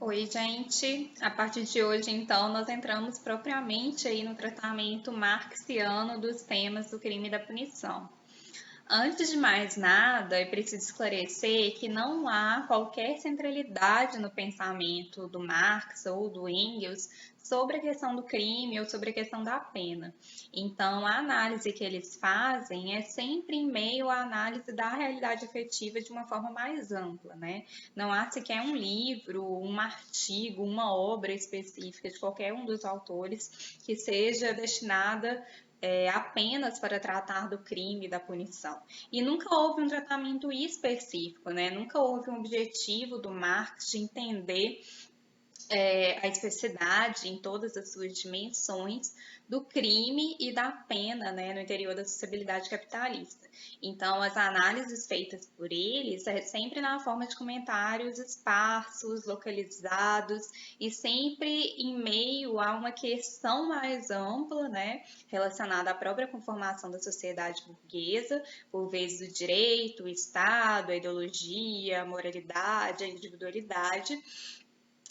Oi, gente. A partir de hoje, então, nós entramos propriamente aí no tratamento marxiano dos temas do crime e da punição. Antes de mais nada, é preciso esclarecer que não há qualquer centralidade no pensamento do Marx ou do Engels sobre a questão do crime ou sobre a questão da pena. Então, a análise que eles fazem é sempre em meio à análise da realidade efetiva de uma forma mais ampla, né? Não há sequer um livro, um artigo, uma obra específica de qualquer um dos autores que seja destinada apenas para tratar do crime e da punição. E nunca houve um tratamento específico, né? Nunca houve um objetivo do Marx de entender a especificidade em todas as suas dimensões do crime e da pena, né, no interior da sociabilidade capitalista. Então, as análises feitas por eles é sempre na forma de comentários esparsos, localizados e sempre em meio a uma questão mais ampla, né, relacionada à própria conformação da sociedade burguesa, por vezes o direito, o Estado, a ideologia, a moralidade, a individualidade.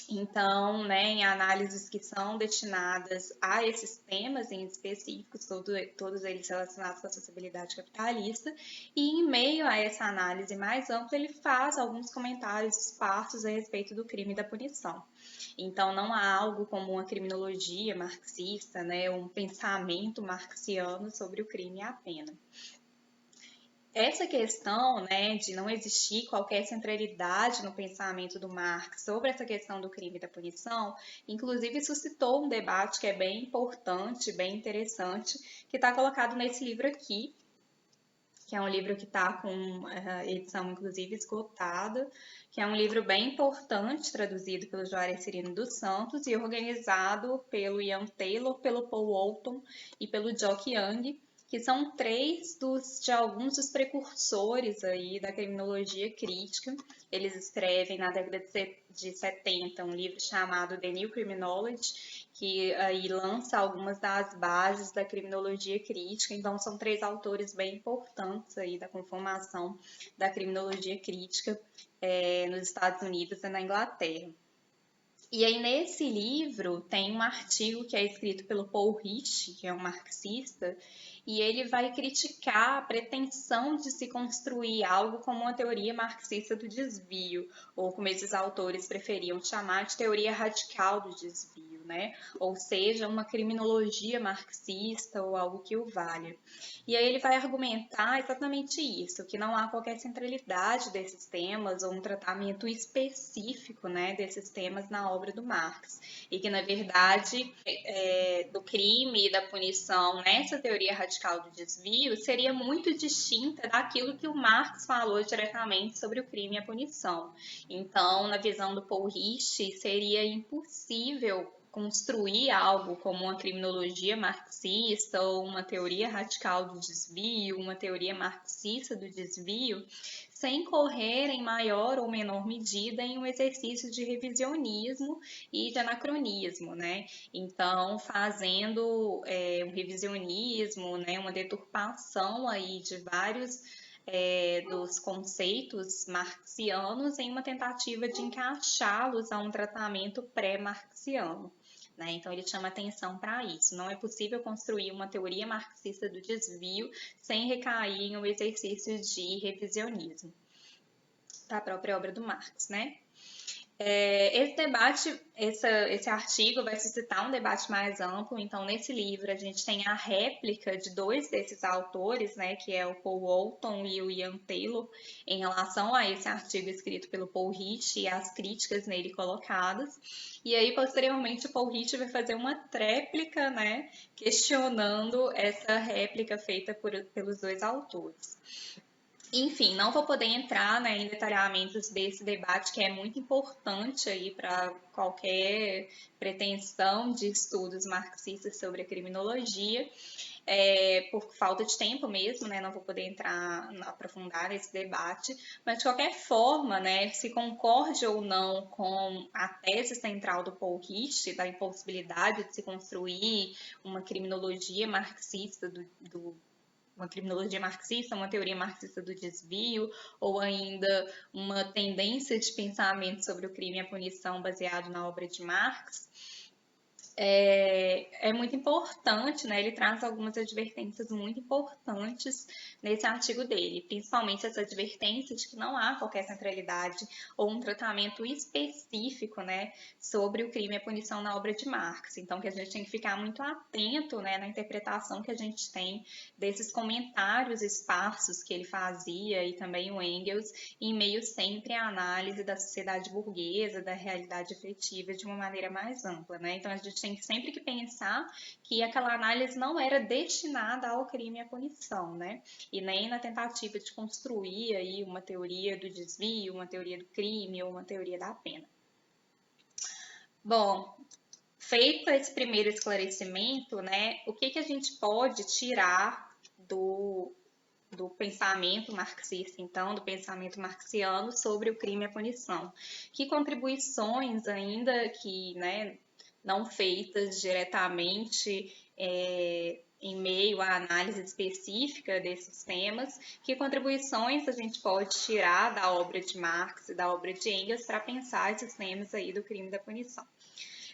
Então, né, em análises que são destinadas a esses temas em específicos, todos eles relacionados com a sociabilidade capitalista, e em meio a essa análise mais ampla, ele faz alguns comentários esparsos a respeito do crime e da punição. Então, não há algo como uma criminologia marxista, né, um pensamento marxiano sobre o crime e a pena. Essa questão, né, de não existir qualquer centralidade no pensamento do Marx sobre essa questão do crime e da punição, inclusive suscitou um debate que é bem importante, bem interessante, que está colocado nesse livro aqui, que é um livro que está com edição inclusive esgotada, que é um livro bem importante, traduzido pelo Juarez Cirino dos Santos e organizado pelo Ian Taylor, pelo Paul Walton e pelo Jock Young, que são três de alguns dos precursores aí da criminologia crítica. Eles escrevem na década de 70 um livro chamado The New Criminology, que aí lança algumas das bases da criminologia crítica. Então, são três autores bem importantes aí da conformação da criminologia crítica nos Estados Unidos e na Inglaterra. E aí, nesse livro, tem um artigo que é escrito pelo Paul Rich, que é um marxista, e ele vai criticar a pretensão de se construir algo como uma teoria marxista do desvio, ou como esses autores preferiam chamar de teoria radical do desvio, né? Ou seja, uma criminologia marxista ou algo que o valha. E aí ele vai argumentar exatamente isso, que não há qualquer centralidade desses temas ou um tratamento específico, né, desses temas na obra do Marx. E que, na verdade, do crime e da punição nessa teoria radical do desvio seria muito distinta daquilo que o Marx falou diretamente sobre o crime e a punição. Então, na visão do Paul Rich, seria impossível construir algo como uma criminologia marxista ou uma teoria radical do desvio, uma teoria marxista do desvio, sem correr em maior ou menor medida em um exercício de revisionismo e de anacronismo, né? Então, fazendo um revisionismo, né, uma deturpação aí de vários dos conceitos marxianos em uma tentativa de encaixá-los a um tratamento pré-marxiano. Né? Então, ele chama atenção para isso. Não é possível construir uma teoria marxista do desvio sem recair em um exercício de revisionismo da própria obra do Marx, né? Esse debate, esse artigo vai suscitar um debate mais amplo. Então, nesse livro, a gente tem a réplica de dois desses autores, né, que é o Paul Walton e o Ian Taylor, em relação a esse artigo escrito pelo Paul Rich e as críticas nele colocadas. E aí, posteriormente, o Paul Rich vai fazer uma tréplica, né, questionando essa réplica feita pelos dois autores. Enfim, não vou poder entrar, né, em detalhamentos desse debate que é muito importante aí para qualquer pretensão de estudos marxistas sobre a criminologia, por falta de tempo mesmo, né, não vou poder aprofundar nesse debate, mas de qualquer forma, né, se concorde ou não com a tese central do Paul Rich, da impossibilidade de se construir uma criminologia marxista do uma criminologia marxista, uma teoria marxista do desvio, ou ainda uma tendência de pensamento sobre o crime e a punição baseado na obra de Marx, é muito importante, né? Ele traz algumas advertências muito importantes nesse artigo dele, principalmente essa advertência de que não há qualquer centralidade ou um tratamento específico, né, sobre o crime e a punição na obra de Marx. Então, que a gente tem que ficar muito atento, né, na interpretação que a gente tem desses comentários esparsos que ele fazia e também o Engels, em meio sempre à análise da sociedade burguesa, da realidade efetiva de uma maneira mais ampla, né? Então, a gente tem sempre que pensar que aquela análise não era destinada ao crime e à punição, né? E nem na tentativa de construir aí uma teoria do desvio, uma teoria do crime ou uma teoria da pena. Bom, feito esse primeiro esclarecimento, né, o que a gente pode tirar do pensamento marxista, então, do pensamento marxiano sobre o crime e a punição? Que contribuições ainda que, né, não feitas diretamente em meio à análise específica desses temas, que contribuições a gente pode tirar da obra de Marx e da obra de Engels para pensar esses temas aí do crime e da punição?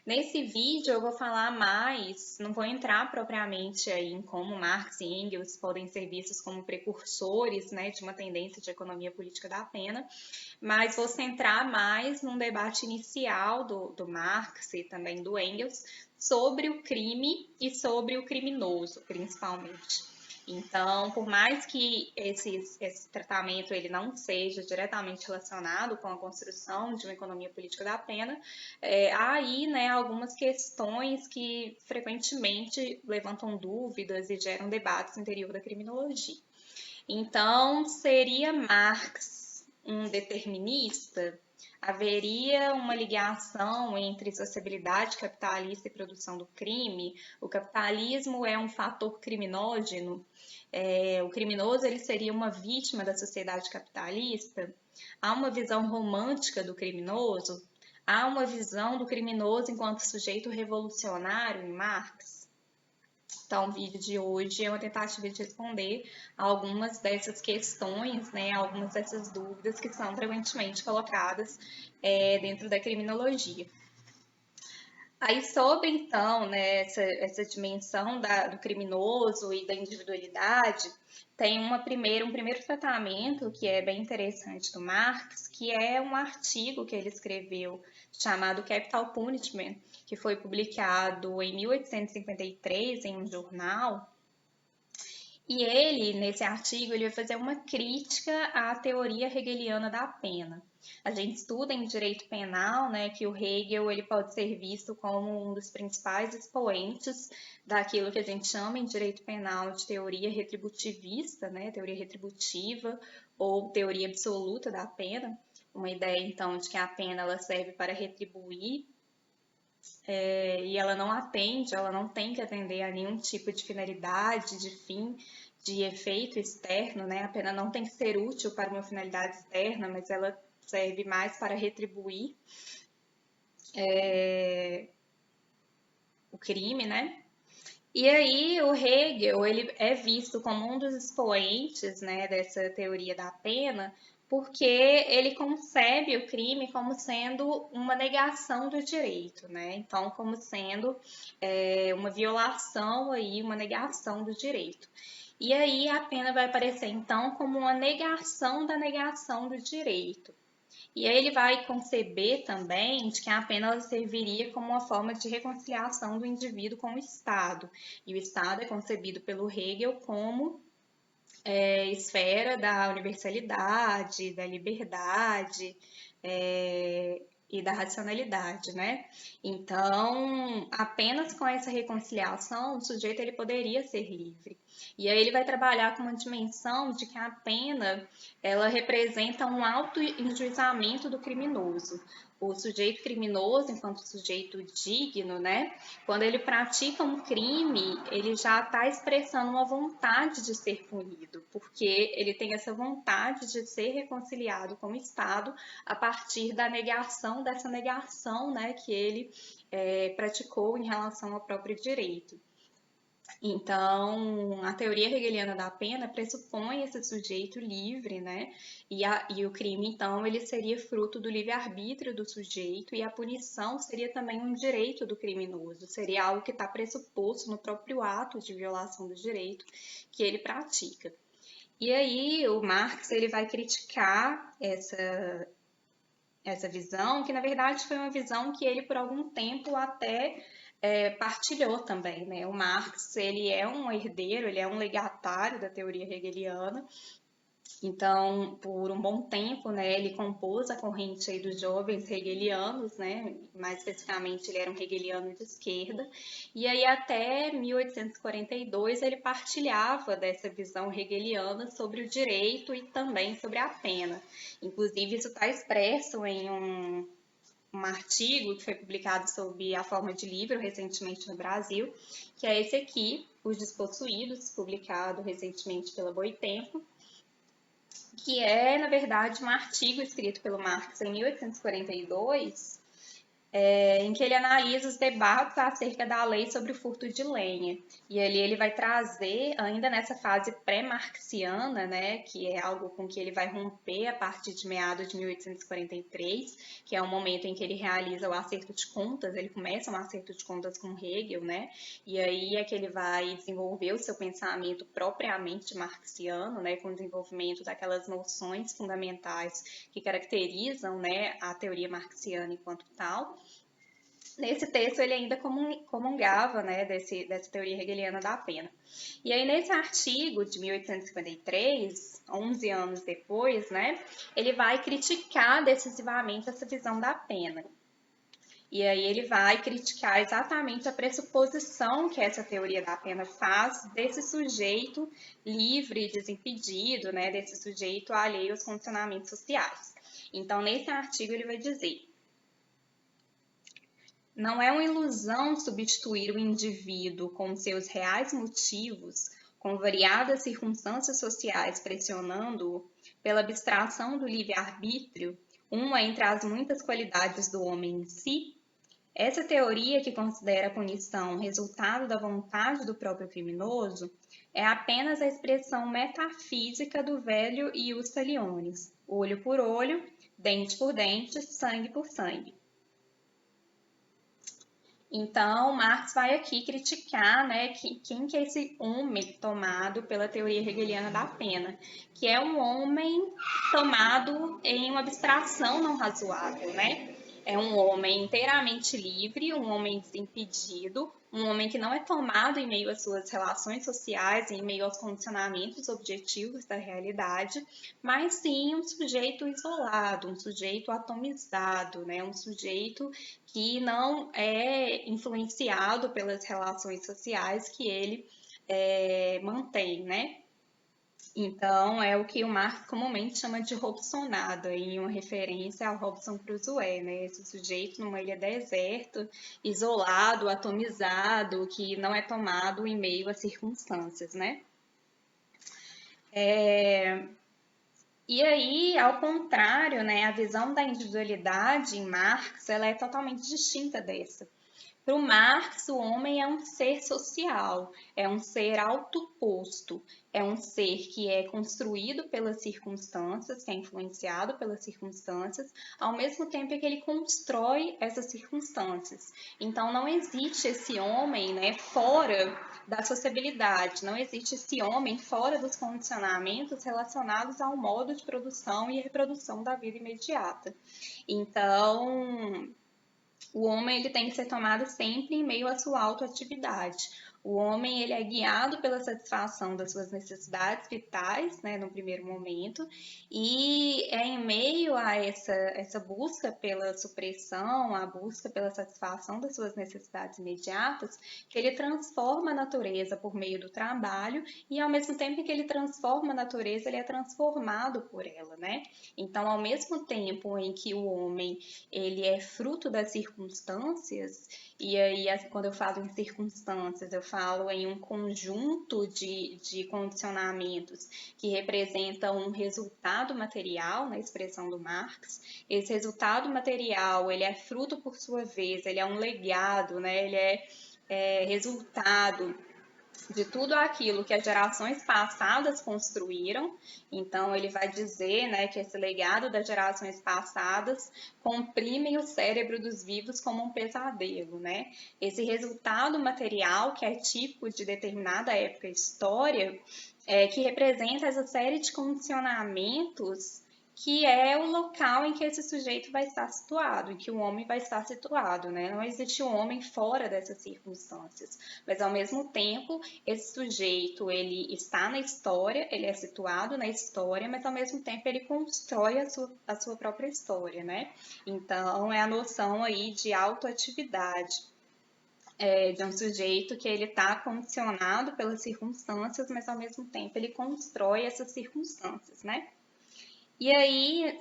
Nesse vídeo eu vou falar mais, não vou entrar propriamente aí em como Marx e Engels podem ser vistos como precursores, né, de uma tendência de economia política da pena, mas vou centrar mais num debate inicial do Marx e também do Engels sobre o crime e sobre o criminoso, principalmente. Então, por mais que esse tratamento ele não seja diretamente relacionado com a construção de uma economia política da pena, há aí, né, algumas questões que frequentemente levantam dúvidas e geram debates no interior da criminologia. Então, seria Marx um determinista? Haveria uma ligação entre sociabilidade capitalista e produção do crime? O capitalismo é um fator criminógeno? O criminoso ele seria uma vítima da sociedade capitalista? Há uma visão romântica do criminoso? Há uma visão do criminoso enquanto sujeito revolucionário em Marx? Então, o vídeo de hoje é uma tentativa de responder a algumas dessas questões, né, algumas dessas dúvidas que são frequentemente colocadas dentro da criminologia. Aí, sobre, então, né, essa dimensão do criminoso e da individualidade, tem um primeiro tratamento que é bem interessante do Marx, que é um artigo que ele escreveu chamado Capital Punishment, que foi publicado em 1853 em um jornal. E ele, nesse artigo, ele vai fazer uma crítica à teoria hegeliana da pena. A gente estuda em direito penal, né, que o Hegel ele pode ser visto como um dos principais expoentes daquilo que a gente chama em direito penal de teoria retributivista, né, teoria retributiva ou teoria absoluta da pena. Uma ideia, então, de que a pena ela serve para retribuir e ela não atende, ela não tem que atender a nenhum tipo de finalidade, de fim, de efeito externo, né? A pena não tem que ser útil para uma finalidade externa, mas ela serve mais para retribuir o crime, né? E aí o Hegel ele é visto como um dos expoentes, né, dessa teoria da pena, porque ele concebe o crime como sendo uma negação do direito, né? Então, como sendo uma violação aí, uma negação do direito. E aí a pena vai aparecer então como uma negação da negação do direito. E aí ele vai conceber também de que a pena serviria como uma forma de reconciliação do indivíduo com o Estado. E o Estado é concebido pelo Hegel como esfera da universalidade, da liberdade e da racionalidade, né? Então, apenas com essa reconciliação, o sujeito ele poderia ser livre. E aí ele vai trabalhar com uma dimensão de que a pena ela representa um autoenjuizamento do criminoso. O sujeito criminoso, enquanto sujeito digno, né? Quando ele pratica um crime, ele já está expressando uma vontade de ser punido, porque ele tem essa vontade de ser reconciliado com o Estado a partir da negação dessa negação, né, que ele praticou em relação ao próprio direito. Então, a teoria hegeliana da pena pressupõe esse sujeito livre, né? E o crime, então, ele seria fruto do livre-arbítrio do sujeito, e a punição seria também um direito do criminoso, seria algo que está pressuposto no próprio ato de violação do direito que ele pratica. E aí, o Marx ele vai criticar essa visão, que na verdade foi uma visão que ele por algum tempo até partilhou também, né? O Marx ele é um herdeiro, ele é um legatário da teoria hegeliana. Então, por um bom tempo, né, ele compôs a corrente aí dos jovens hegelianos, né, mais especificamente ele era um hegeliano de esquerda, e aí até 1842 ele partilhava dessa visão hegeliana sobre o direito e também sobre a pena. Inclusive, isso está expresso em um artigo que foi publicado sob a forma de livro recentemente no Brasil, que é esse aqui, Os Despossuídos, publicado recentemente pela Boitempo, que é, na verdade, um artigo escrito pelo Marx em 1842, em que ele analisa os debates acerca da lei sobre o furto de lenha. E ali ele vai trazer, ainda nessa fase pré-marxiana, né, que é algo com que ele vai romper a partir de meados de 1843, que é o momento em que ele realiza o acerto de contas, ele começa um acerto de contas com Hegel, né, e aí é que ele vai desenvolver o seu pensamento propriamente marxiano, né, com o desenvolvimento daquelas noções fundamentais que caracterizam, né, a teoria marxiana enquanto tal. Nesse texto ele ainda comungava, né, dessa teoria hegeliana da pena. E aí nesse artigo de 1853, 11 anos depois, né, ele vai criticar decisivamente essa visão da pena. E aí ele vai criticar exatamente a pressuposição que essa teoria da pena faz desse sujeito livre, desimpedido, né, desse sujeito alheio aos condicionamentos sociais. Então, nesse artigo ele vai dizer: não é uma ilusão substituir o indivíduo com seus reais motivos, com variadas circunstâncias sociais pressionando-o, pela abstração do livre-arbítrio, uma entre as muitas qualidades do homem em si. Essa teoria, que considera a punição resultado da vontade do próprio criminoso, é apenas a expressão metafísica do velho ius talionis, olho por olho, dente por dente, sangue por sangue. Então, Marx vai aqui criticar, né, quem que é esse homem tomado pela teoria hegeliana da pena, que é um homem tomado em uma abstração não razoável, né? É um homem inteiramente livre, um homem desimpedido, um homem que não é tomado em meio às suas relações sociais, em meio aos condicionamentos objetivos da realidade, mas sim um sujeito isolado, um sujeito atomizado, né? Um sujeito que não é influenciado pelas relações sociais que ele mantém, né? Então, é o que o Marx comumente chama de Robsonada, em uma referência ao Robson Crusoe, né? Esse sujeito numa ilha deserta, isolado, atomizado, que não é tomado em meio às circunstâncias, né? E aí, ao contrário, né, a visão da individualidade em Marx, ela é totalmente distinta dessa. Para o Marx, o homem é um ser social, é um ser autoposto, é um ser que é construído pelas circunstâncias, que é influenciado pelas circunstâncias, ao mesmo tempo que ele constrói essas circunstâncias. Então, não existe esse homem, né, fora da sociabilidade, não existe esse homem fora dos condicionamentos relacionados ao modo de produção e reprodução da vida imediata. Então, o homem ele tem que ser tomado sempre em meio à sua autoatividade. O homem ele é guiado pela satisfação das suas necessidades vitais, né, no primeiro momento, e é em meio a essa busca pela supressão, a busca pela satisfação das suas necessidades imediatas, que ele transforma a natureza por meio do trabalho, e ao mesmo tempo que ele transforma a natureza, ele é transformado por ela, né? Então, ao mesmo tempo em que o homem ele é fruto das circunstâncias, e aí quando eu falo em circunstâncias, eu falo em um conjunto de condicionamentos que representam um resultado material, na expressão do Marx. Esse resultado material, ele é fruto por sua vez, ele é um legado, né? Ele é resultado de tudo aquilo que as gerações passadas construíram. Então, ele vai dizer, né, que esse legado das gerações passadas comprimem o cérebro dos vivos como um pesadelo, né? Esse resultado material, que é típico de determinada época e história, que representa essa série de condicionamentos que é o local em que esse sujeito vai estar situado, em que o homem vai estar situado, né? Não existe um homem fora dessas circunstâncias, mas ao mesmo tempo esse sujeito ele está na história, ele é situado na história, mas ao mesmo tempo ele constrói a sua própria história, né? Então é a noção aí de autoatividade. De um sujeito que ele está condicionado pelas circunstâncias, mas ao mesmo tempo ele constrói essas circunstâncias, né? E aí,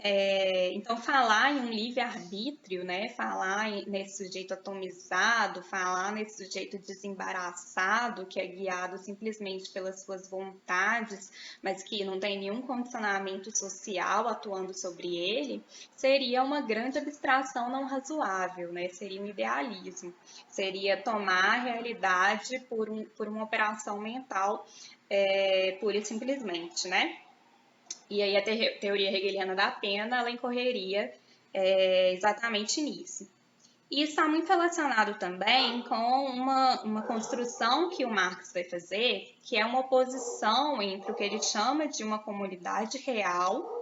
então, falar em um livre-arbítrio, né? Falar nesse sujeito atomizado, falar nesse sujeito desembaraçado, que é guiado simplesmente pelas suas vontades, mas que não tem nenhum condicionamento social atuando sobre ele, seria uma grande abstração não razoável, né? Seria um idealismo, seria tomar a realidade por uma operação mental, pura e simplesmente, né? E aí a teoria hegeliana da pena, ela incorreria exatamente nisso. E está muito relacionado também com uma construção que o Marx vai fazer, que é uma oposição entre o que ele chama de uma comunidade real,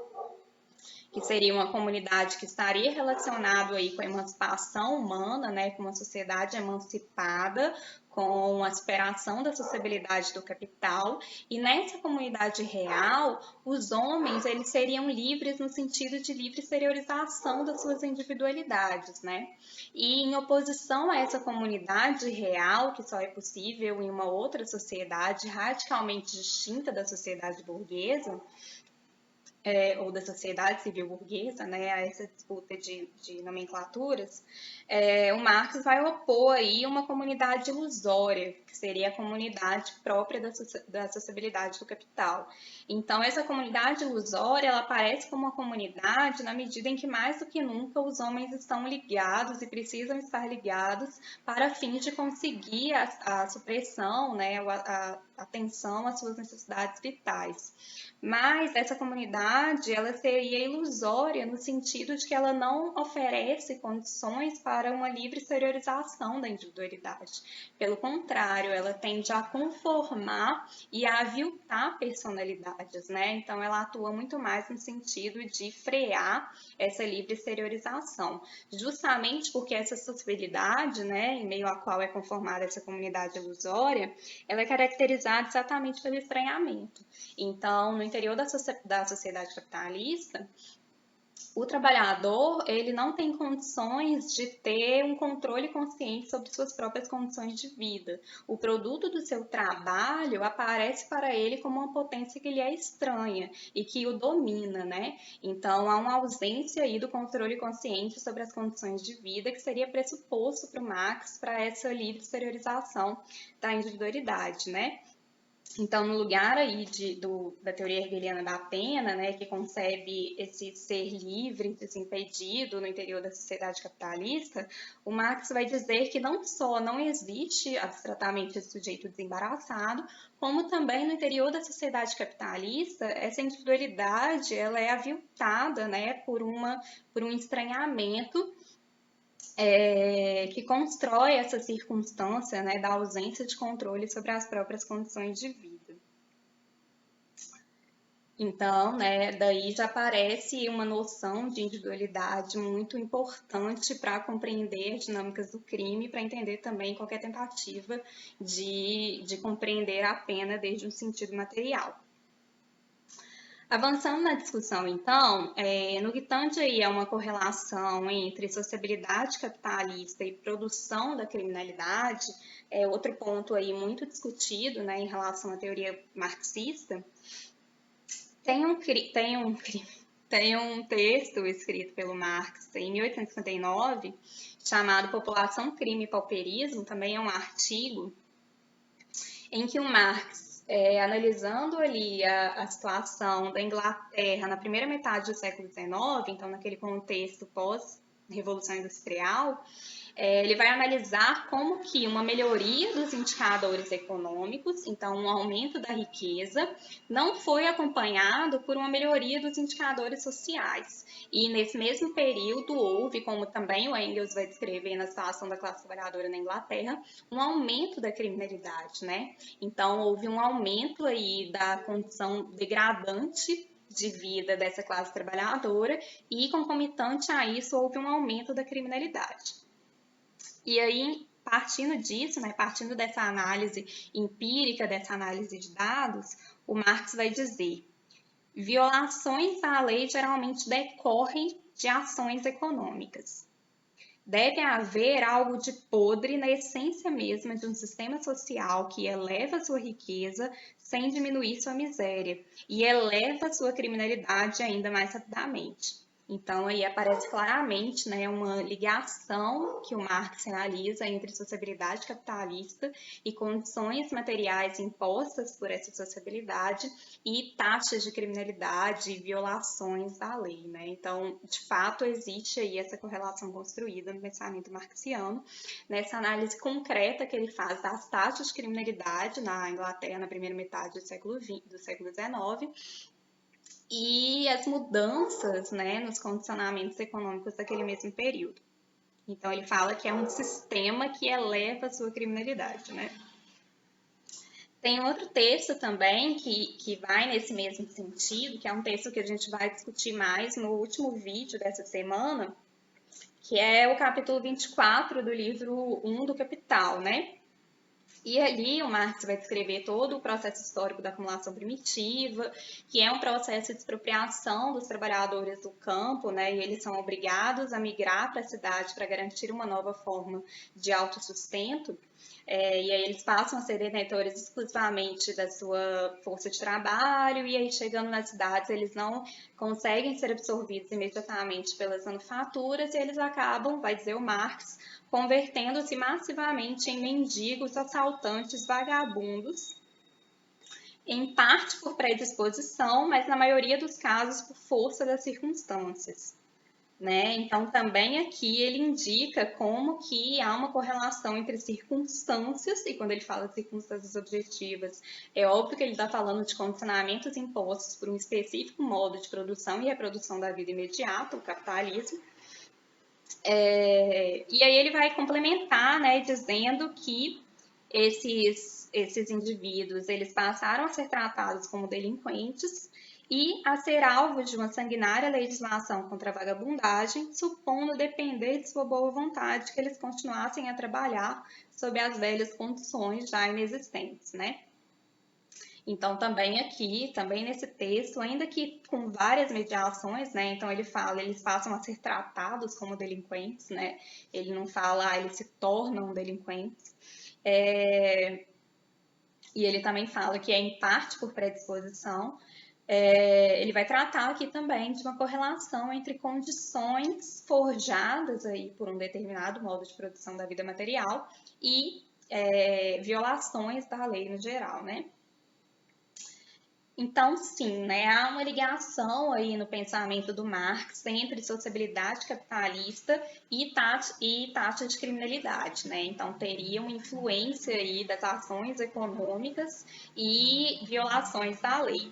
que seria uma comunidade que estaria relacionado aí com a emancipação humana, né, com uma sociedade emancipada, com a superação da sociabilidade do capital, e nessa comunidade real, os homens eles seriam livres no sentido de livre exteriorização das suas individualidades, né? E em oposição a essa comunidade real, que só é possível em uma outra sociedade radicalmente distinta da sociedade burguesa, ou da sociedade civil burguesa, né, a essa disputa de nomenclaturas, o Marx vai opor aí uma comunidade ilusória, que seria a comunidade própria da sociabilidade do capital. Então, essa comunidade ilusória, ela aparece como uma comunidade na medida em que, mais do que nunca, os homens estão ligados e precisam estar ligados para fins de conseguir a supressão, né, a atenção às suas necessidades vitais. Mas essa comunidade, ela seria ilusória no sentido de que ela não oferece condições para uma livre exteriorização da individualidade. Pelo contrário, ela tende a conformar e a aviltar personalidades, né? Então, ela atua muito mais no sentido de frear essa livre exteriorização. Justamente porque essa sociabilidade, né, em meio à qual é conformada essa comunidade ilusória, ela é caracterizada exatamente pelo estranhamento. Então, no interior da sociedade capitalista, o trabalhador ele não tem condições de ter um controle consciente sobre suas próprias condições de vida. O produto do seu trabalho aparece para ele como uma potência que lhe é estranha e que o domina, né? Então, há uma ausência aí do controle consciente sobre as condições de vida que seria pressuposto para o Marx para essa livre exteriorização da individualidade, né? Então, no lugar aí da teoria hegeliana da pena, né, que concebe esse ser livre, desimpedido no interior da sociedade capitalista, o Marx vai dizer que não só não existe abstratamente esse sujeito desembaraçado, como também no interior da sociedade capitalista, essa individualidade ela é aviltada, né, por um estranhamento que constrói essa circunstância, né, da ausência de controle sobre as próprias condições de vida. Então, né, daí já aparece uma noção de individualidade muito importante para compreender as dinâmicas do crime, para entender também qualquer tentativa de compreender a pena desde um sentido material. Avançando na discussão, então, no que tange aí a uma correlação entre sociabilidade capitalista e produção da criminalidade, outro ponto aí muito discutido, né, em relação à teoria marxista, tem um texto escrito pelo Marx em 1859, chamado População, Crime e Pauperismo, também é um artigo, em que o Marx, analisando ali a situação da Inglaterra na primeira metade do século XIX, então naquele contexto Revolução Industrial, ele vai analisar como que uma melhoria dos indicadores econômicos, então um aumento da riqueza, não foi acompanhado por uma melhoria dos indicadores sociais. E nesse mesmo período houve, como também o Engels vai descrever na situação da classe trabalhadora na Inglaterra, um aumento da criminalidade, né? Então houve um aumento aí da condição degradante de vida dessa classe trabalhadora e, concomitante a isso, houve um aumento da criminalidade. E aí, partindo disso, né, partindo dessa análise empírica, dessa análise de dados, o Marx vai dizer: violações à lei geralmente decorrem de ações econômicas. Deve haver algo de podre na essência mesma de um sistema social que eleva sua riqueza sem diminuir sua miséria e eleva sua criminalidade ainda mais rapidamente. Então, aí aparece claramente, né, uma ligação que o Marx realiza entre sociabilidade capitalista e condições materiais impostas por essa sociabilidade e taxas de criminalidade e violações da lei, né? Então, de fato, existe aí essa correlação construída no pensamento marxiano, nessa análise concreta que ele faz das taxas de criminalidade na Inglaterra na primeira metade do século XIX, e as mudanças, né, nos condicionamentos econômicos daquele mesmo período. Então, ele fala que é um sistema que eleva a sua criminalidade, né? Tem outro texto também que vai nesse mesmo sentido, que é um texto que a gente vai discutir mais no último vídeo dessa semana, que é o capítulo 24 do livro 1 do Capital, né? E ali o Marx vai descrever todo o processo histórico da acumulação primitiva, que é um processo de expropriação dos trabalhadores do campo, né? E eles são obrigados a migrar para a cidade para garantir uma nova forma de autossustento. E aí eles passam a ser detentores exclusivamente da sua força de trabalho, e aí chegando nas cidades eles não conseguem ser absorvidos imediatamente pelas manufaturas, e eles acabam, vai dizer o Marx, convertendo-se massivamente em mendigos, assaltantes, vagabundos, em parte por predisposição, mas na maioria dos casos por força das circunstâncias. Né? Então, também aqui ele indica como que há uma correlação entre circunstâncias, e quando ele fala de circunstâncias objetivas, é óbvio que ele está falando de condicionamentos impostos por um específico modo de produção e reprodução da vida imediata, o capitalismo. E aí ele vai complementar, né, dizendo que esses indivíduos eles passaram a ser tratados como delinquentes e a ser alvo de uma sanguinária legislação contra a vagabundagem, supondo depender de sua boa vontade que eles continuassem a trabalhar sob as velhas condições já inexistentes, né? Então, também aqui, também nesse texto, ainda que com várias mediações, né? Então, ele fala, eles passam a ser tratados como delinquentes, né? Ele não fala, eles se tornam delinquentes. E ele também fala que é em parte por predisposição. Ele vai tratar aqui também de uma correlação entre condições forjadas aí por um determinado modo de produção da vida material e violações da lei no geral, né? Então, sim, né, há uma ligação aí no pensamento do Marx entre sociabilidade capitalista e taxa de criminalidade, né? Então, teria uma influência aí das ações econômicas e violações da lei.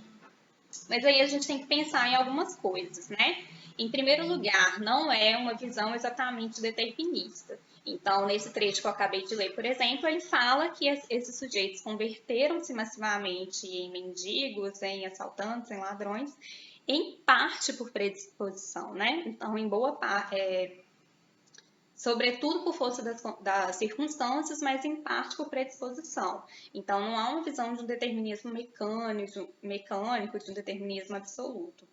Mas aí a gente tem que pensar em algumas coisas, né? Em primeiro lugar, não é uma visão exatamente determinista. Então, nesse trecho que eu acabei de ler, por exemplo, ele fala que esses sujeitos converteram-se massivamente em mendigos, em assaltantes, em ladrões, em parte por predisposição, né? Então, em boa parte, sobretudo por força das circunstâncias, mas em parte por predisposição. Então, não há uma visão de um determinismo mecânico, de um determinismo absoluto.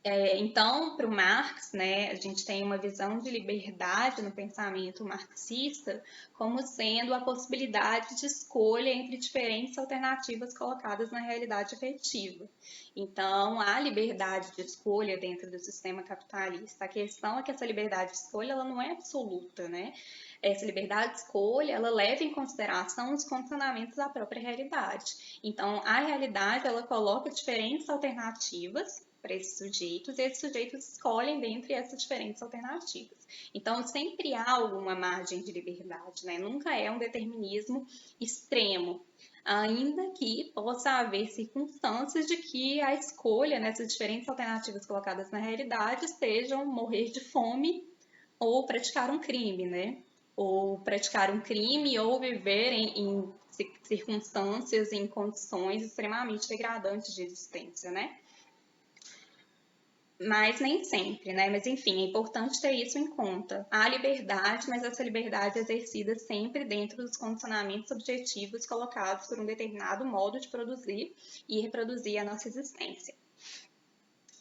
Então, para o Marx, né, a gente tem uma visão de liberdade no pensamento marxista como sendo a possibilidade de escolha entre diferentes alternativas colocadas na realidade efetiva. Então, há liberdade de escolha dentro do sistema capitalista. A questão é que essa liberdade de escolha ela não é absoluta, né? Essa liberdade de escolha, ela leva em consideração os condicionamentos da própria realidade. Então, a realidade, ela coloca diferentes alternativas para esses sujeitos, e esses sujeitos escolhem dentre essas diferentes alternativas. Então, sempre há alguma margem de liberdade, né? Nunca é um determinismo extremo, ainda que possa haver circunstâncias de que a escolha nessas diferentes alternativas colocadas na realidade sejam morrer de fome ou praticar um crime, né? Ou praticar um crime ou viver em circunstâncias, em condições extremamente degradantes de existência, né? Mas nem sempre, né? Mas enfim, é importante ter isso em conta. Há liberdade, mas essa liberdade é exercida sempre dentro dos condicionamentos objetivos colocados por um determinado modo de produzir e reproduzir a nossa existência.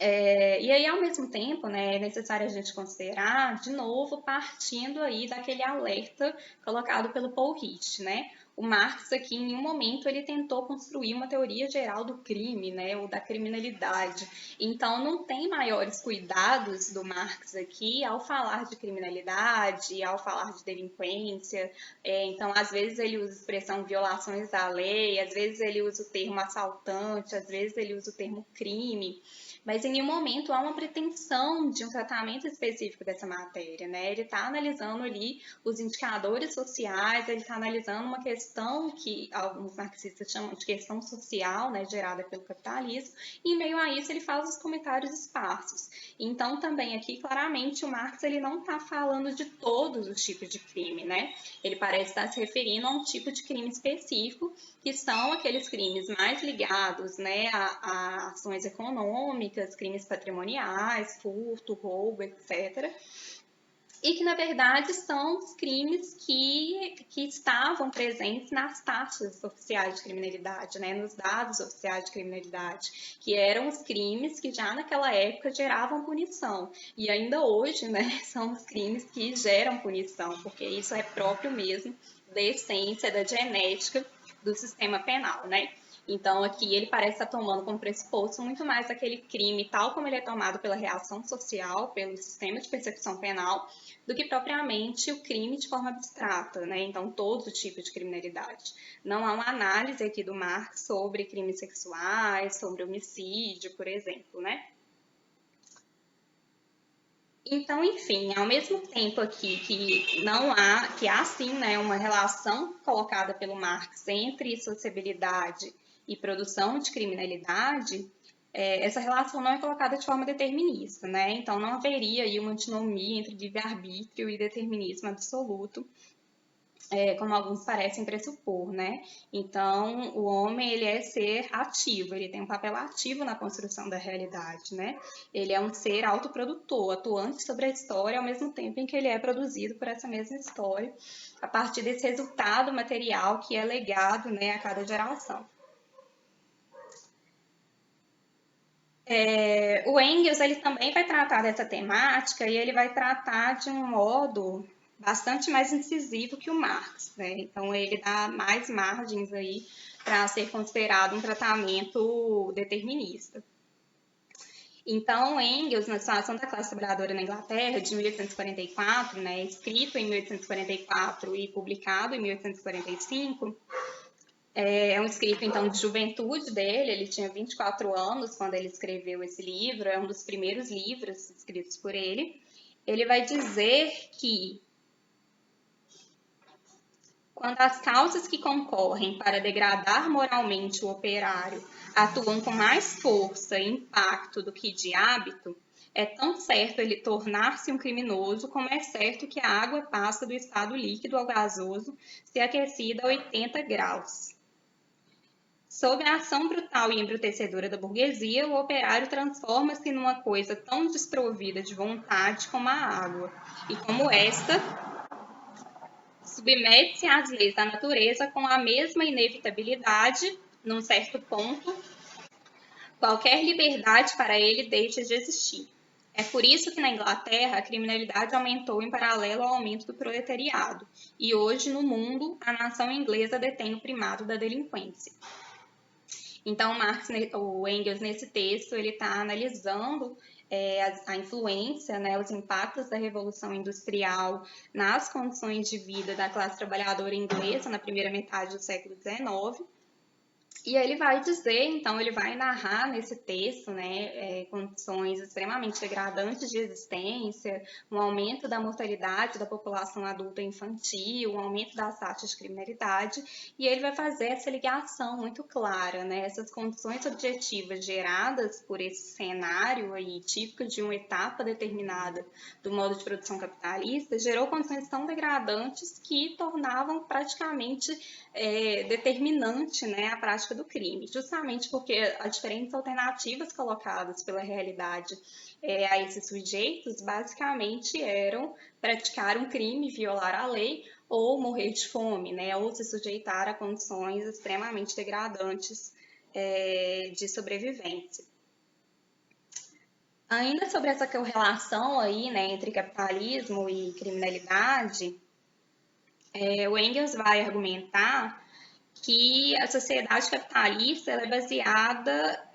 E aí, ao mesmo tempo, né, é necessário a gente considerar, de novo, partindo aí daquele alerta colocado pelo Paul Richt, né? O Marx aqui, em um momento, ele tentou construir uma teoria geral do crime, né, ou da criminalidade. Então, não tem maiores cuidados do Marx aqui ao falar de criminalidade, ao falar de delinquência. Então, às vezes ele usa a expressão violações da lei, às vezes ele usa o termo assaltante, às vezes ele usa o termo crime. Mas em nenhum momento há uma pretensão de um tratamento específico dessa matéria, né? Ele está analisando ali os indicadores sociais, ele está analisando uma questão que alguns marxistas chamam de questão social, né, gerada pelo capitalismo, e em meio a isso ele faz os comentários esparsos. Então também aqui, claramente, o Marx ele não está falando de todos os tipos de crime, né? Ele parece estar se referindo a um tipo de crime específico, que são aqueles crimes mais ligados, né, a ações econômicas, crimes patrimoniais, furto, roubo, etc. E que, na verdade, são os crimes que estavam presentes nas taxas oficiais de criminalidade, né, nos dados oficiais de criminalidade, que eram os crimes que já naquela época geravam punição. E ainda hoje, né, são os crimes que geram punição, porque isso é próprio mesmo da essência, da genética do sistema penal, né? Então, aqui ele parece estar tomando como pressuposto muito mais aquele crime tal como ele é tomado pela reação social, pelo sistema de percepção penal, do que propriamente o crime de forma abstrata, né? Então, todo tipo de criminalidade. Não há uma análise aqui do Marx sobre crimes sexuais, sobre homicídio, por exemplo, né? Então, enfim, ao mesmo tempo aqui que há sim, né, uma relação colocada pelo Marx entre sociabilidade e produção de criminalidade, essa relação não é colocada de forma determinista, né? Então não haveria aí uma antinomia entre livre-arbítrio e determinismo absoluto, como alguns parecem pressupor, né? Então, o homem, ele é ser ativo, ele tem um papel ativo na construção da realidade, né? Ele é um ser autoprodutor, atuante sobre a história, ao mesmo tempo em que ele é produzido por essa mesma história, a partir desse resultado material que é legado, né, a cada geração. O Engels, ele também vai tratar dessa temática e ele vai tratar de um modo bastante mais incisivo que o Marx, né? Então, ele dá mais margens aí para ser considerado um tratamento determinista. Então, Engels, na situação da classe trabalhadora na Inglaterra, de 1844, né, escrito em 1844 e publicado em 1845, é um escrito, então, de juventude dele, ele tinha 24 anos quando ele escreveu esse livro, é um dos primeiros livros escritos por ele. Ele vai dizer que quando as causas que concorrem para degradar moralmente o operário atuam com mais força e impacto do que de hábito, é tão certo ele tornar-se um criminoso como é certo que a água passa do estado líquido ao gasoso se aquecida a 80 graus. Sob a ação brutal e embrutecedora da burguesia, o operário transforma-se numa coisa tão desprovida de vontade como a água, e como esta, submete-se às leis da natureza com a mesma inevitabilidade, num certo ponto, qualquer liberdade para ele deixa de existir. É por isso que na Inglaterra a criminalidade aumentou em paralelo ao aumento do proletariado, e hoje no mundo a nação inglesa detém o primado da delinquência. Então, o Engels, nesse texto, ele está analisando a influência, né, os impactos da Revolução Industrial nas condições de vida da classe trabalhadora inglesa na primeira metade do século XIX. E ele vai dizer, então, ele vai narrar nesse texto, né, condições extremamente degradantes de existência, um aumento da mortalidade da população adulta e infantil, um aumento das taxas de criminalidade, e ele vai fazer essa ligação muito clara, né, essas condições objetivas geradas por esse cenário aí, típico de uma etapa determinada do modo de produção capitalista, gerou condições tão degradantes que tornavam praticamente determinante, né, a prática do crime, justamente porque as diferentes alternativas colocadas pela realidade a esses sujeitos basicamente eram praticar um crime, violar a lei ou morrer de fome, né, ou se sujeitar a condições extremamente degradantes de sobrevivência. Ainda sobre essa correlação aí, né, entre capitalismo e criminalidade, o Engels vai argumentar que a sociedade capitalista ela é baseada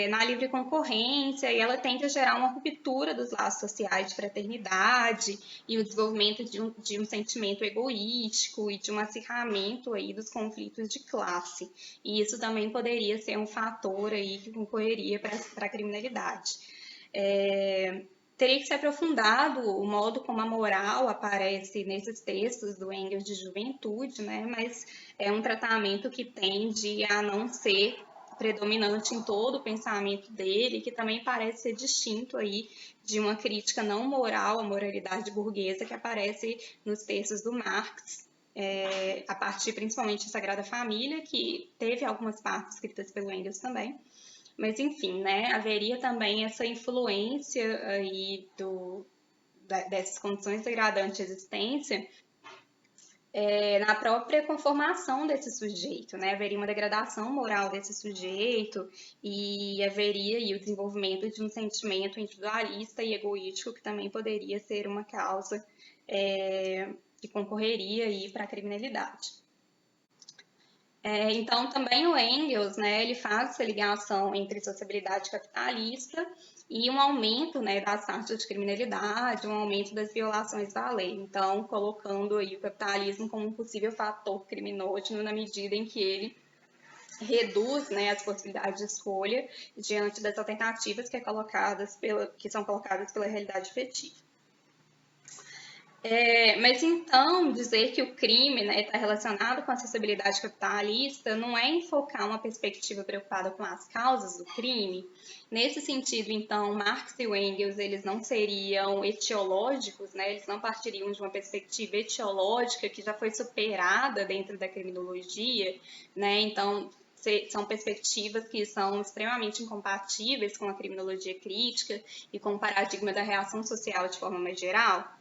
na livre concorrência e ela tende a gerar uma ruptura dos laços sociais de fraternidade e o desenvolvimento de um sentimento egoístico e de um acirramento aí dos conflitos de classe. E isso também poderia ser um fator aí que concorreria para a criminalidade. Teria que ser aprofundado o modo como a moral aparece nesses textos do Engels de juventude, né? Mas é um tratamento que tende a não ser predominante em todo o pensamento dele, que também parece ser distinto aí de uma crítica não moral à moralidade burguesa que aparece nos textos do Marx, a partir principalmente da Sagrada Família, que teve algumas partes escritas pelo Engels também. Mas, enfim, né, haveria também essa influência aí dessas condições degradantes de existência na própria conformação desse sujeito, né? Haveria uma degradação moral desse sujeito e haveria aí o desenvolvimento de um sentimento individualista e egoístico que também poderia ser uma causa que concorreria aí para a criminalidade. Então, também o Engels, né, ele faz essa ligação entre sociabilidade capitalista e um aumento, né, das taxas de criminalidade, um aumento das violações da lei. Então, colocando aí o capitalismo como um possível fator criminoso na medida em que ele reduz, né, as possibilidades de escolha diante das alternativas que são colocadas pela realidade efetiva. Mas então, dizer que o crime está relacionado com a acessibilidade capitalista não é enfocar uma perspectiva preocupada com as causas do crime. Nesse sentido, então, Marx e Engels eles não seriam etiológicos, né? Eles não partiriam de uma perspectiva etiológica que já foi superada dentro da criminologia, né? Então, são perspectivas que são extremamente incompatíveis com a criminologia crítica e com o paradigma da reação social de forma mais geral.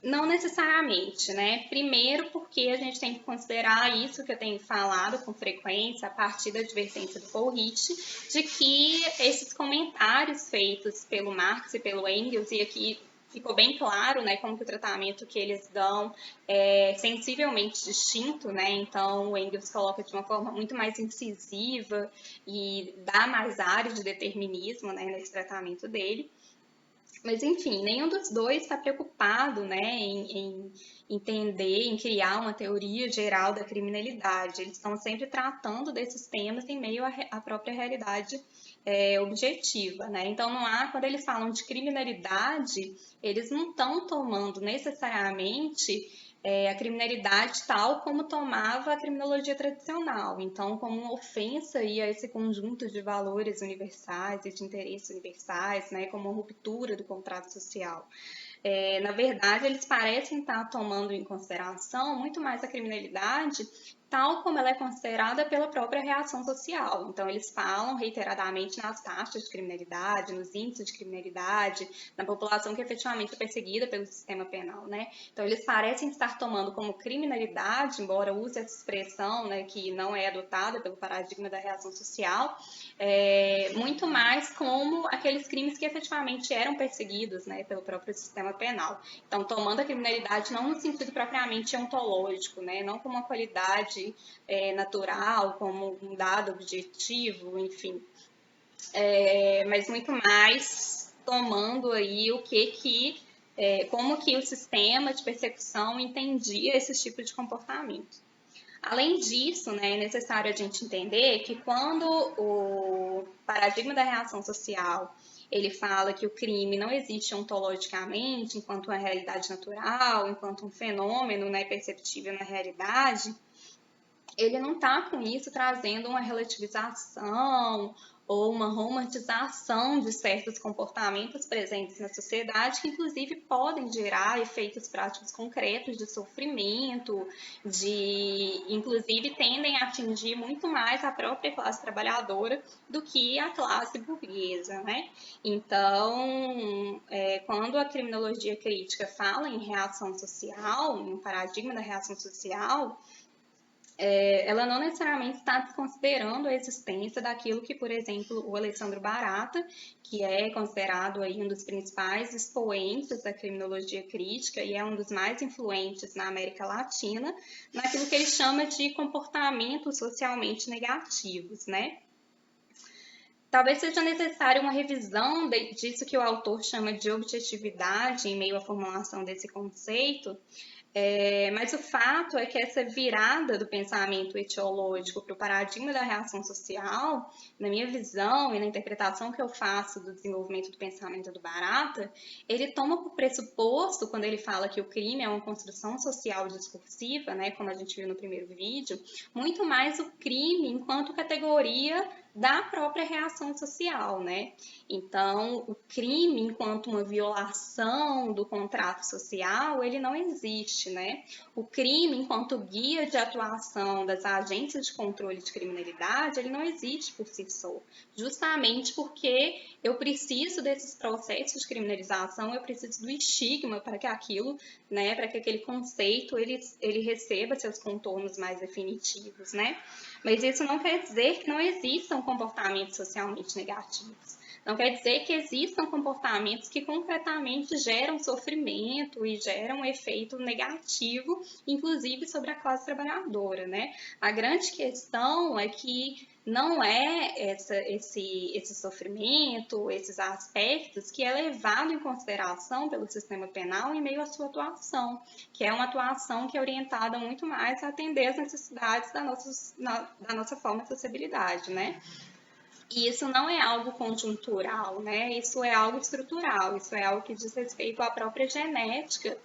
Não necessariamente, né? Primeiro, porque a gente tem que considerar isso que eu tenho falado com frequência, a partir da advertência do Kohlrich, de que esses comentários feitos pelo Marx e pelo Engels, e aqui ficou bem claro, né, como que o tratamento que eles dão é sensivelmente distinto, né? Então, o Engels coloca de uma forma muito mais incisiva e dá mais área de determinismo, né, nesse tratamento dele. Mas, enfim, nenhum dos dois está preocupado, né, em entender, em criar uma teoria geral da criminalidade. Eles estão sempre tratando desses temas em meio à própria realidade objetiva, né? Então, não há, quando eles falam de criminalidade, eles não estão tomando necessariamente a criminalidade tal como tomava a criminologia tradicional, então como uma ofensa aí a esse conjunto de valores universais e de interesses universais, né, como uma ruptura do contrato social. Na verdade, eles parecem estar tomando em consideração muito mais a criminalidade tal como ela é considerada pela própria reação social. Então, eles falam reiteradamente nas taxas de criminalidade, nos índices de criminalidade, na população que efetivamente é perseguida pelo sistema penal, né? Então, eles parecem estar tomando como criminalidade, embora use essa expressão, né, que não é adotada pelo paradigma da reação social, muito mais como aqueles crimes que efetivamente eram perseguidos, né, pelo próprio sistema penal. Então, tomando a criminalidade não no sentido propriamente ontológico, né, não como uma qualidade natural, como um dado objetivo, enfim, mas muito mais tomando aí como que o sistema de persecução entendia esse tipo de comportamento. Além disso, né, é necessário a gente entender que quando o paradigma da reação social ele fala que o crime não existe ontologicamente enquanto uma realidade natural, enquanto um fenômeno, né, perceptível na realidade, ele não está com isso trazendo uma relativização ou uma romantização de certos comportamentos presentes na sociedade que inclusive podem gerar efeitos práticos concretos de sofrimento, inclusive tendem a atingir muito mais a própria classe trabalhadora do que a classe burguesa, né? Então, quando a criminologia crítica fala em reação social, em um paradigma da reação social, ela não necessariamente está desconsiderando a existência daquilo que, por exemplo, o Alessandro Barata, que é considerado aí um dos principais expoentes da criminologia crítica e é um dos mais influentes na América Latina, naquilo que ele chama de comportamentos socialmente negativos, né? Talvez seja necessária uma revisão disso que o autor chama de objetividade em meio à formulação desse conceito, mas o fato é que essa virada do pensamento etiológico para o paradigma da reação social, na minha visão e na interpretação que eu faço do desenvolvimento do pensamento do Barata, ele toma por pressuposto, quando ele fala que o crime é uma construção social discursiva, né, como a gente viu no primeiro vídeo, muito mais o crime enquanto categoria da própria reação social, né? Então, o crime, enquanto uma violação do contrato social, ele não existe, né? O crime, enquanto guia de atuação das agências de controle de criminalidade, ele não existe por si só, justamente porque eu preciso desses processos de criminalização, eu preciso do estigma para que aquilo, né, para que aquele conceito ele receba seus contornos mais definitivos, né? Mas isso não quer dizer que não existam comportamentos socialmente negativos. Não quer dizer que existam comportamentos que concretamente geram sofrimento e geram um efeito negativo, inclusive sobre a classe trabalhadora, né? A grande questão é que não é esse sofrimento, esses aspectos que é levado em consideração pelo sistema penal em meio à sua atuação, que é uma atuação que é orientada muito mais a atender às necessidades da nossa forma de sociabilidade, né? E isso não é algo conjuntural, né? Isso é algo estrutural, isso é algo que diz respeito à própria genética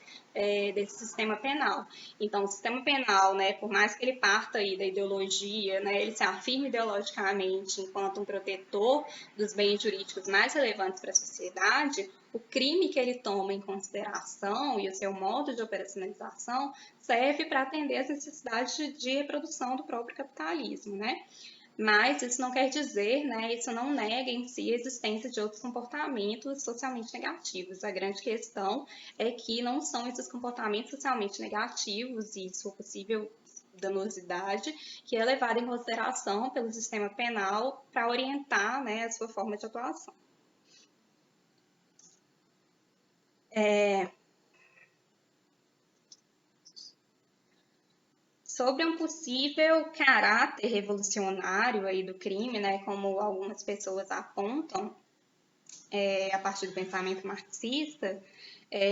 desse sistema penal. Então, o sistema penal, né, por mais que ele parta aí da ideologia, né, ele se afirme ideologicamente enquanto um protetor dos bens jurídicos mais relevantes para a sociedade, o crime que ele toma em consideração e o seu modo de operacionalização serve para atender às necessidades de reprodução do próprio capitalismo, né? Mas isso não quer dizer, né, isso não nega em si a existência de outros comportamentos socialmente negativos. A grande questão é que não são esses comportamentos socialmente negativos e sua possível danosidade que é levada em consideração pelo sistema penal para orientar, né, a sua forma de atuação. Sobre um possível caráter revolucionário aí do crime, né, como algumas pessoas apontam, a partir do pensamento marxista,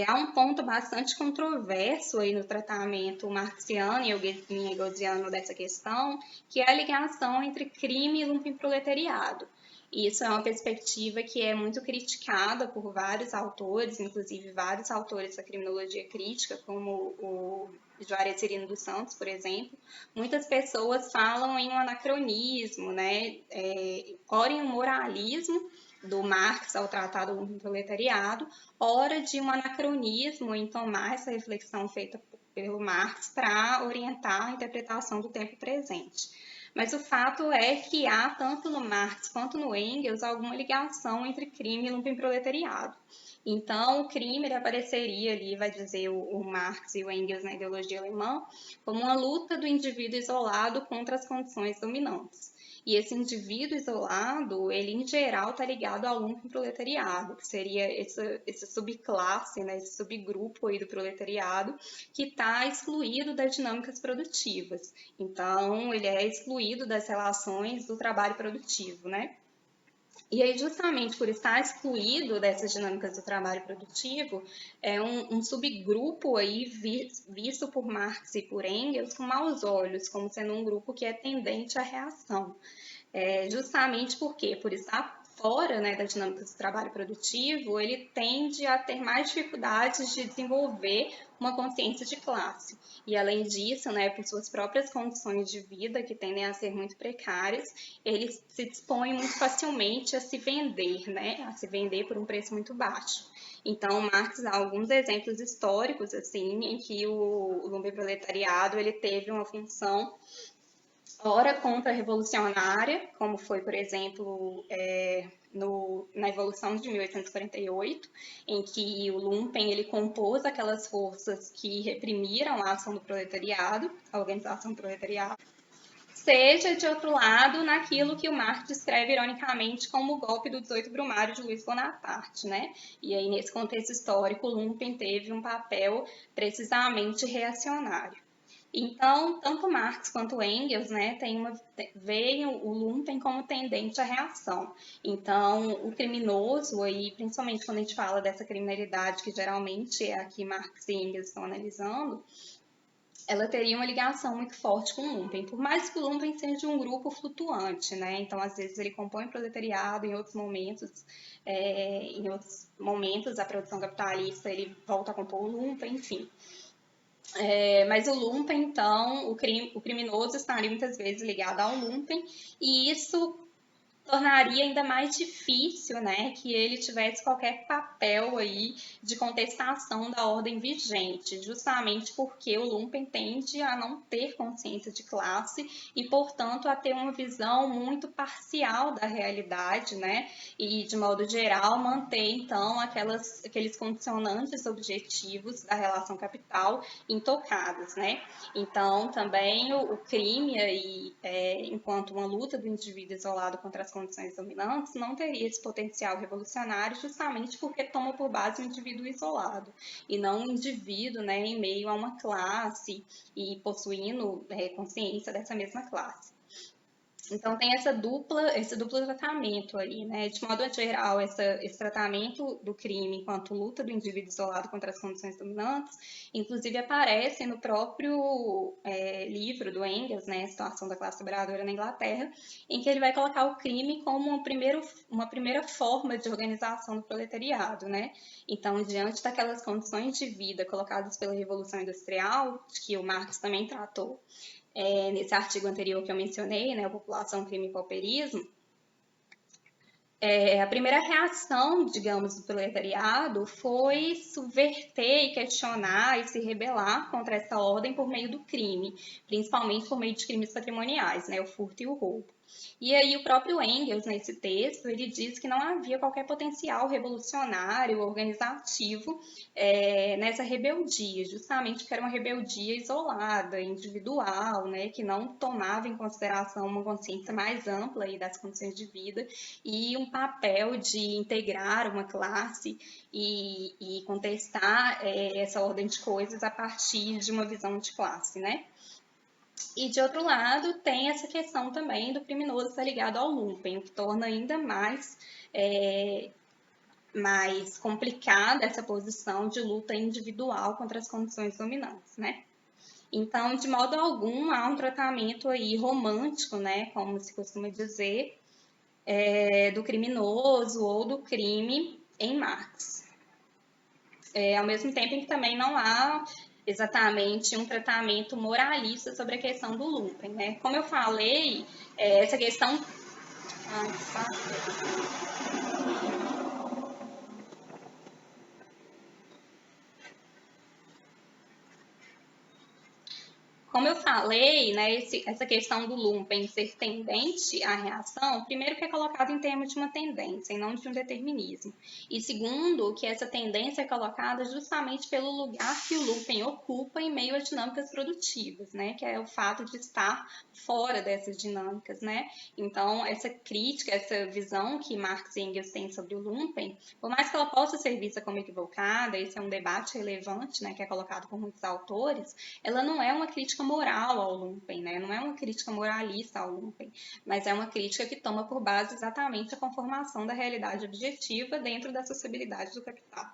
há um ponto bastante controverso aí no tratamento marxiano e hegeliano dessa questão, que é a ligação entre crime e lumpenproletariado. Isso é uma perspectiva que é muito criticada por vários autores, inclusive vários autores da criminologia crítica, como o Juarez Cirino dos Santos, por exemplo. Muitas pessoas falam em um anacronismo, né? Ora em um moralismo do Marx ao Tratado do Proletariado, ora de um anacronismo em tomar essa reflexão feita pelo Marx para orientar a interpretação do tempo presente. Mas o fato é que há, tanto no Marx quanto no Engels, alguma ligação entre crime e lumpenproletariado. Então, o crime ele apareceria ali, vai dizer o Marx e o Engels na ideologia alemã, como uma luta do indivíduo isolado contra as condições dominantes. E esse indivíduo isolado, ele em geral está ligado ao lumpenproletariado, que seria essa subclasse, né, esse subgrupo aí do proletariado, que está excluído das dinâmicas produtivas. Então, ele é excluído das relações do trabalho produtivo, né? E aí, justamente por estar excluído dessas dinâmicas do trabalho produtivo, é um subgrupo aí visto por Marx e por Engels com maus olhos, como sendo um grupo que é tendente à reação. Justamente porque, por estar fora, né, da dinâmica do trabalho produtivo, ele tende a ter mais dificuldades de desenvolver uma consciência de classe. E, além disso, né, por suas próprias condições de vida, que tendem a ser muito precárias, ele se dispõe muito facilmente a se vender, né, a se vender por um preço muito baixo. Então, Marx dá alguns exemplos históricos, assim, em que o lumpenproletariado ele teve uma função ora contra-revolucionária, como foi, por exemplo, na Evolução de 1848, em que o Lumpen ele compôs aquelas forças que reprimiram a ação do proletariado, a organização do proletariado, seja, de outro lado, naquilo que o Marx descreve ironicamente como o golpe do 18 Brumário de Luiz Bonaparte, né? E aí, nesse contexto histórico, o Lumpen teve um papel precisamente reacionário. Então, tanto Marx quanto Engels, né, veem o Lumpen como tendente à reação. Então, o criminoso, aí, principalmente quando a gente fala dessa criminalidade, que geralmente é a que Marx e Engels estão analisando, ela teria uma ligação muito forte com o Lumpen, por mais que o Lumpen seja um grupo flutuante, né? Então, às vezes ele compõe proletariado, em outros momentos a produção capitalista ele volta a compor o Lumpen, enfim. Mas o Lumpen, então, o criminoso estaria muitas vezes ligado ao Lumpen, e isso tornaria ainda mais difícil, né, que ele tivesse qualquer papel aí de contestação da ordem vigente, justamente porque o Lumpen tende a não ter consciência de classe e, portanto, a ter uma visão muito parcial da realidade, né, e, de modo geral, manter, então, aqueles condicionantes objetivos da relação capital intocados, né. Então, também o crime aí, enquanto uma luta do indivíduo isolado contra as condições dominantes, não teria esse potencial revolucionário justamente porque toma por base um indivíduo isolado e não um indivíduo, né, em meio a uma classe e possuindo consciência dessa mesma classe. Então tem esse duplo tratamento aí, né? De modo geral, esse tratamento do crime enquanto luta do indivíduo isolado contra as condições dominantes, inclusive aparece no próprio livro do Engels, né? Situação da classe trabalhadora na Inglaterra, em que ele vai colocar o crime como uma primeira forma de organização do proletariado, né? Então, diante daquelas condições de vida colocadas pela Revolução Industrial, que o Marx também tratou, nesse artigo anterior que eu mencionei, né, População, Crime e Pauperismo, a primeira reação, digamos, do proletariado foi subverter e questionar e se rebelar contra essa ordem por meio do crime, principalmente por meio de crimes patrimoniais, né, o furto e o roubo. E aí o próprio Engels, nesse texto, ele diz que não havia qualquer potencial revolucionário, organizativo nessa rebeldia, justamente porque era uma rebeldia isolada, individual, né, que não tomava em consideração uma consciência mais ampla aí das condições de vida e um papel de integrar uma classe e contestar essa ordem de coisas a partir de uma visão de classe, né? E, de outro lado, tem essa questão também do criminoso estar ligado ao lumpen, o que torna ainda mais complicada essa posição de luta individual contra as condições dominantes, né? Então, de modo algum, há um tratamento aí romântico, né, como se costuma dizer, do criminoso ou do crime em Marx. Ao mesmo tempo em que também não há exatamente um tratamento moralista sobre a questão do lumpen, né? Como eu falei, essa questão... Como eu falei, né, essa questão do lumpen ser tendente à reação, primeiro que é colocado em termos de uma tendência e não de um determinismo. E segundo, que essa tendência é colocada justamente pelo lugar que o lumpen ocupa em meio a dinâmicas produtivas, né, que é o fato de estar fora dessas dinâmicas, né. Então, essa crítica, essa visão que Marx e Engels têm sobre o lumpen, por mais que ela possa ser vista como equivocada, esse é um debate relevante, né, que é colocado por muitos autores, ela não é uma crítica crítica moral ao lumpen, né? Não é uma crítica moralista ao lumpen, mas é uma crítica que toma por base exatamente a conformação da realidade objetiva dentro da sociabilidade do capital.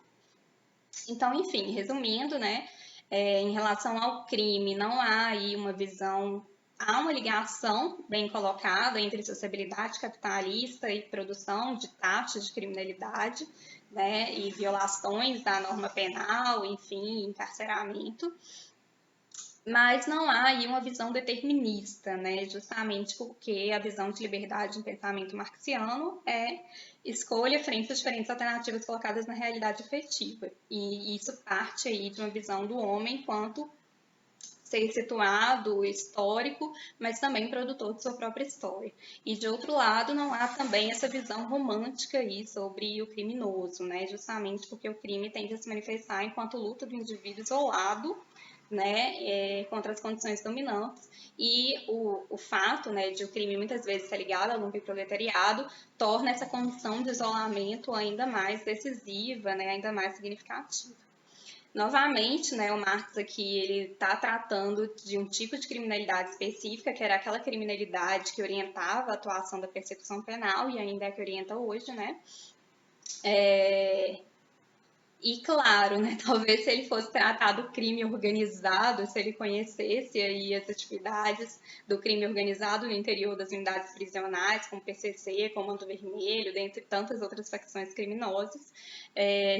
Então, enfim, resumindo, né, em relação ao crime, não há aí uma visão, há uma ligação bem colocada entre sociabilidade capitalista e produção de taxas de criminalidade, né, e violações da norma penal, enfim, encarceramento, mas não há aí uma visão determinista, né? Justamente porque a visão de liberdade em pensamento marxiano é escolha frente às diferentes alternativas colocadas na realidade efetiva. E isso parte aí de uma visão do homem enquanto ser situado, histórico, mas também produtor de sua própria história. E de outro lado, não há também essa visão romântica aí sobre o criminoso, né? Justamente porque o crime tende a se manifestar enquanto luta do indivíduo isolado, né, contra as condições dominantes, e o fato, né, de o crime muitas vezes ser ligado ao lumpenproletariado torna essa condição de isolamento ainda mais decisiva, né, ainda mais significativa. Novamente, né, o Marx aqui ele está tratando de um tipo de criminalidade específica, que era aquela criminalidade que orientava a atuação da persecução penal, e ainda é que orienta hoje, né? E claro, né, talvez se ele fosse tratar do crime organizado, se ele conhecesse aí as atividades do crime organizado no interior das unidades prisionais, como PCC, Comando Vermelho, dentre tantas outras facções criminosas,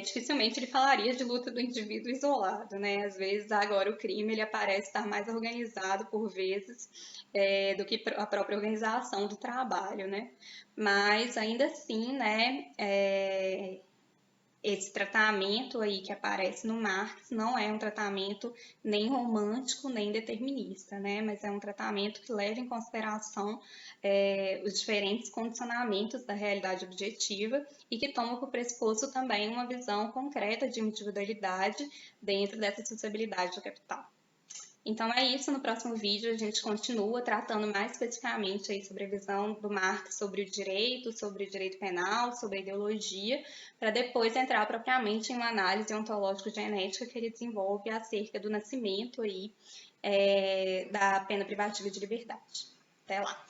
dificilmente ele falaria de luta do indivíduo isolado, né? Às vezes agora o crime ele aparece estar mais organizado por vezes do que a própria organização do trabalho, né? Mas ainda assim, né? Esse tratamento aí que aparece no Marx não é um tratamento nem romântico nem determinista, né? Mas é um tratamento que leva em consideração os diferentes condicionamentos da realidade objetiva e que toma por pressuposto também uma visão concreta de individualidade dentro dessa sociabilidade do capital. Então é isso, no próximo vídeo a gente continua tratando mais especificamente aí sobre a visão do Marx sobre o direito penal, sobre a ideologia, para depois entrar propriamente em uma análise ontológico-genética que ele desenvolve acerca do nascimento aí, da pena privativa de liberdade. Até lá!